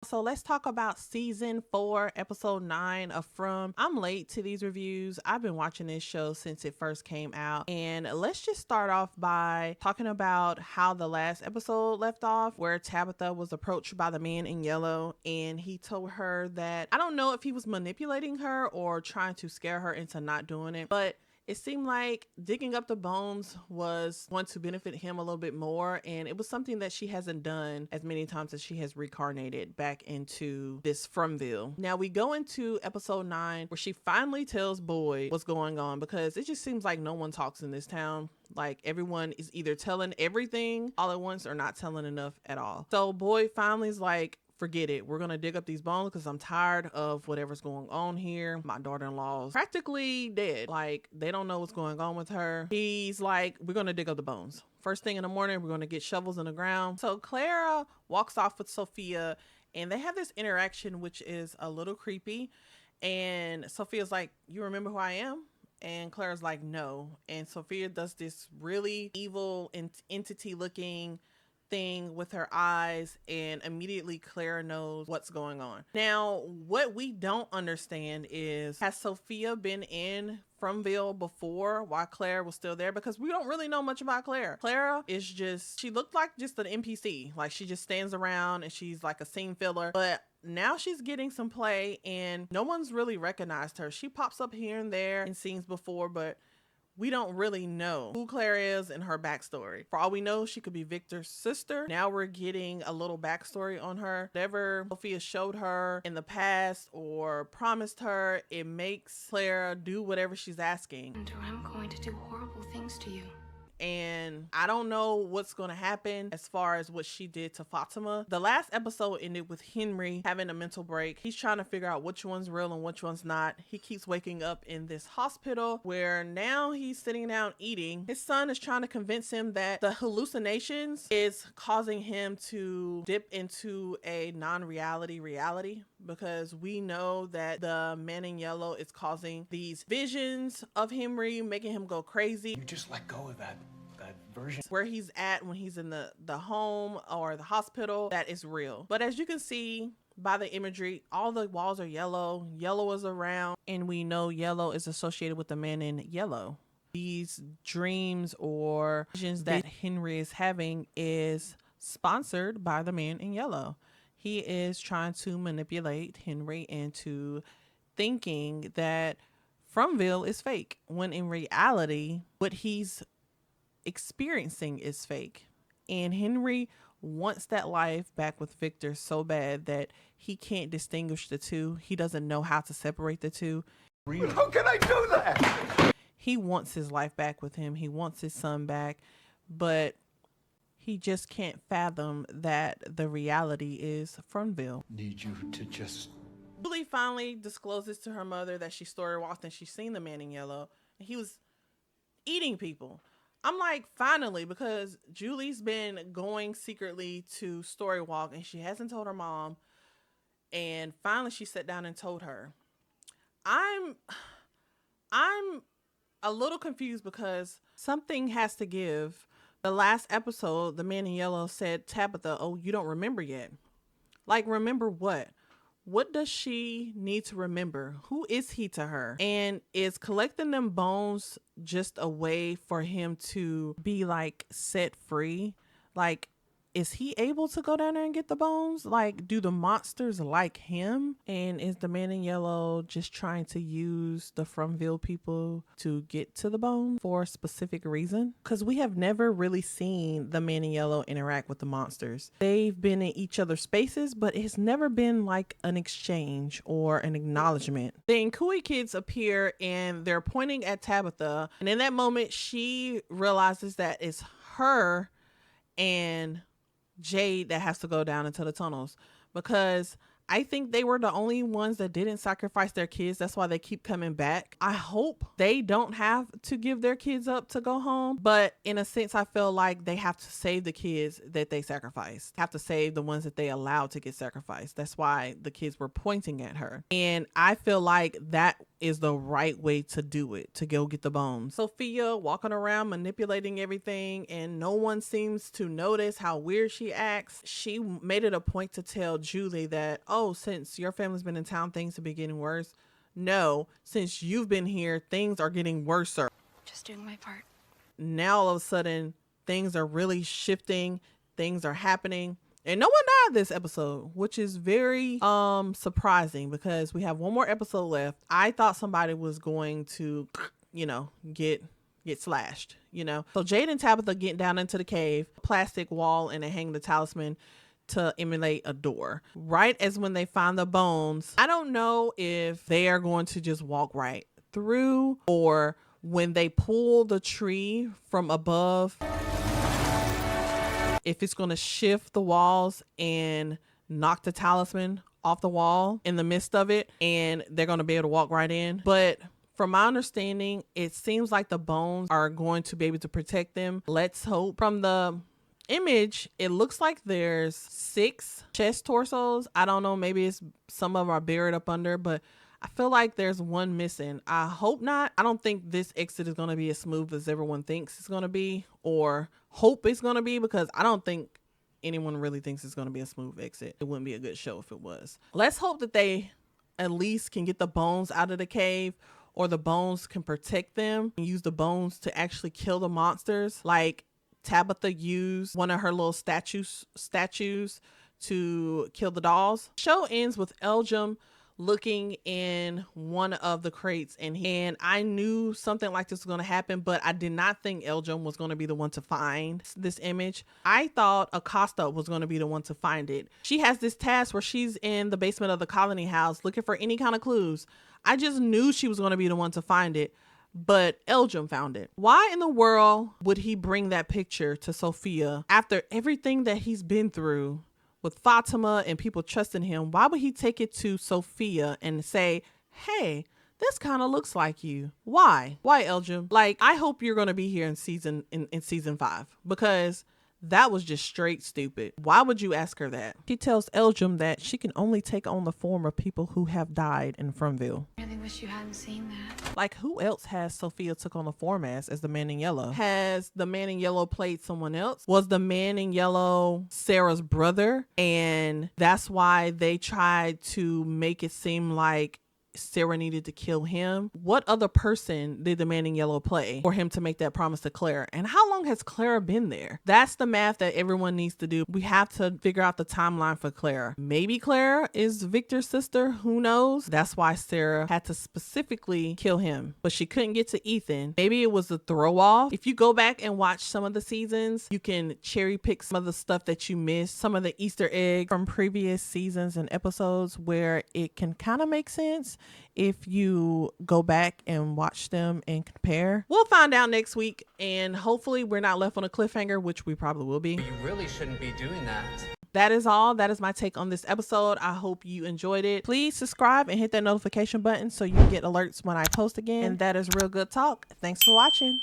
So let's talk about season 4, episode 9 of From. I'm late to these reviews. I've been watching this show since it first came out. And let's just start off by talking about how the last episode left off, where Tabitha was approached by the man in yellow and he told her that, I don't know if he was manipulating her or trying to scare her into not doing it, but it seemed like digging up the bones was going to benefit him a little bit more, and it was something that she hasn't done as many times as she has reincarnated back into this Fromville. Now we go into episode 9 where she finally tells Boyd what's going on, because it just seems like no one talks in this town. Like everyone is either telling everything all at once or not telling enough at all. So Boyd finally is like, forget it. We're going to dig up these bones because I'm tired of whatever's going on here. My daughter-in-law's practically dead. Like, they don't know what's going on with her. He's like, we're going to dig up the bones. First thing in the morning, we're going to get shovels in the ground. So Clara walks off with Sophia and they have this interaction, which is a little creepy. And Sophia's like, you remember who I am? And Clara's like, no. And Sophia does this really evil entity looking thing with her eyes, and immediately Clara knows what's going on. Now, what we don't understand is, has Sophia been in Fromville before while Claire was still there? Because we don't really know much about Claire. Clara is just, she looked like just an NPC. Like, she just stands around and she's like a scene filler. But now she's getting some play and no one's really recognized her. She pops up here and there in scenes before, but we don't really know who Claire is and her backstory. For all we know, she could be Victor's sister. Now we're getting a little backstory on her. Whatever Sophia showed her in the past or promised her, it makes Claire do whatever she's asking. And I'm going to do horrible things to you. And I don't know what's going to happen as far as what she did to Fatima. The last episode ended with Henry having a mental break. He's trying to figure out which one's real and which one's not. He keeps waking up in this hospital where now he's sitting down eating. His son is trying to convince him that the hallucinations is causing him to dip into a non-reality reality, because we know that the man in yellow is causing these visions of Henry, making him go crazy. You just let go of that version. Where he's at when he's in the home or the hospital, that is real. But as you can see by the imagery, all the walls are yellow. Yellow is around, and we know yellow is associated with the man in yellow. These dreams or visions that Henry is having is sponsored by the man in yellow. He is trying to manipulate Henry into thinking that Fromville is fake, when in reality, what he's experiencing is fake. And Henry wants that life back with Victor so bad that he can't distinguish the two. He doesn't know how to separate the two. Really? How can I do that? He wants his life back with him. He wants his son back, but he just can't fathom that the reality is Fromville. Need you to just... Julie finally discloses to her mother that she story walked and she's seen the man in yellow. And he was eating people. I'm like, finally, because Julie's been going secretly to story walk and she hasn't told her mom. And finally she sat down and told her. I'm a little confused because something has to give. The last episode, the man in yellow said, Tabitha, oh, you don't remember yet. Like, remember what? What does she need to remember? Who is he to her? And is collecting them bones just a way for him to be like set free? Like, is he able to go down there and get the bones? Like, do the monsters like him? And is the man in yellow just trying to use the Fromville people to get to the bones for a specific reason? Because we have never really seen the man in yellow interact with the monsters. They've been in each other's spaces, but it's never been like an exchange or an acknowledgement. The Nkui kids appear and they're pointing at Tabitha. And in that moment, she realizes that it's her and Jade that has to go down into the tunnels, because I think they were the only ones that didn't sacrifice their kids. That's why they keep coming back. I hope they don't have to give their kids up to go home. But in a sense, I feel like they have to save the kids that they sacrificed, have to save the ones that they allowed to get sacrificed. That's why the kids were pointing at her. And I feel like that is the right way to do it, to go get the bones. Sophia walking around manipulating everything, and no one seems to notice how weird she acts. She made it a point to tell Julie that, oh, since your family's been in town, things have been getting worse. No, since you've been here, things are getting worse. Just doing my part. Now all of a sudden things are really shifting, things are happening, and no one died this episode, which is very surprising because we have one more episode left. I thought somebody was going to, get slashed, So Jade and Tabitha get down into the cave, plastic wall, and they hang the talisman to emulate a door. Right as when they find the bones, I don't know if they are going to just walk right through, or when they pull the tree from above, if it's going to shift the walls and knock the talisman off the wall in the midst of it, and they're going to be able to walk right in. But from my understanding, it seems like the bones are going to be able to protect them. Let's hope. From the image, it looks like there's 6 chest torsos. I don't know, maybe it's some of them are buried up under, but I feel like there's one missing. I hope not. I don't think this exit is going to be as smooth as everyone thinks it's going to be, or hope it's going to be, because I don't think anyone really thinks it's going to be a smooth exit. It wouldn't be a good show if it was. Let's hope that they at least can get the bones out of the cave, or the bones can protect them and use the bones to actually kill the monsters. Like Tabitha used one of her little statues to kill the dolls. Show ends with Elgin looking in one of the crates, and I knew something like this was going to happen, but I did not think Elgin was going to be the one to find this image. I thought Acosta was going to be the one to find it. She has this task where she's in the basement of the colony house looking for any kind of clues. I just knew she was going to be the one to find it, but Elgin found it. Why in the world would he bring that picture to Sophia after everything that he's been through with Fatima and people trusting him? Why would he take it to Sophia and say, hey, this kind of looks like you? Why Elgin? Like, I hope you're going to be here in season 5, because that was just straight stupid. Why would you ask her that? She tells Elgin that she can only take on the form of people who have died in Fromville. I really wish you hadn't seen that. Like, who else has Sophia took on the form as the man in yellow? Has the man in yellow played someone else? Was the man in yellow Sarah's brother, and that's why they tried to make it seem like Sarah needed to kill him? What other person did the man in yellow play for him to make that promise to Claire? And how long has Clara been there? That's the math that everyone needs to do. We have to figure out the timeline for Clara. Maybe Clara is Victor's sister. Who knows? That's why Sarah had to specifically kill him, but she couldn't get to Ethan. Maybe it was a throw off. If you go back and watch some of the seasons, you can cherry pick some of the stuff that you missed, some of the Easter eggs from previous seasons and episodes, where it can kind of make sense if you go back and watch them and compare. We'll find out next week, and hopefully we're not left on a cliffhanger, which we probably will be. You really shouldn't be doing that. That is all. That is my take on this episode. I hope you enjoyed it. Please subscribe and hit that notification button so you get alerts when I post again. And that is Real Good Talk. Thanks for watching.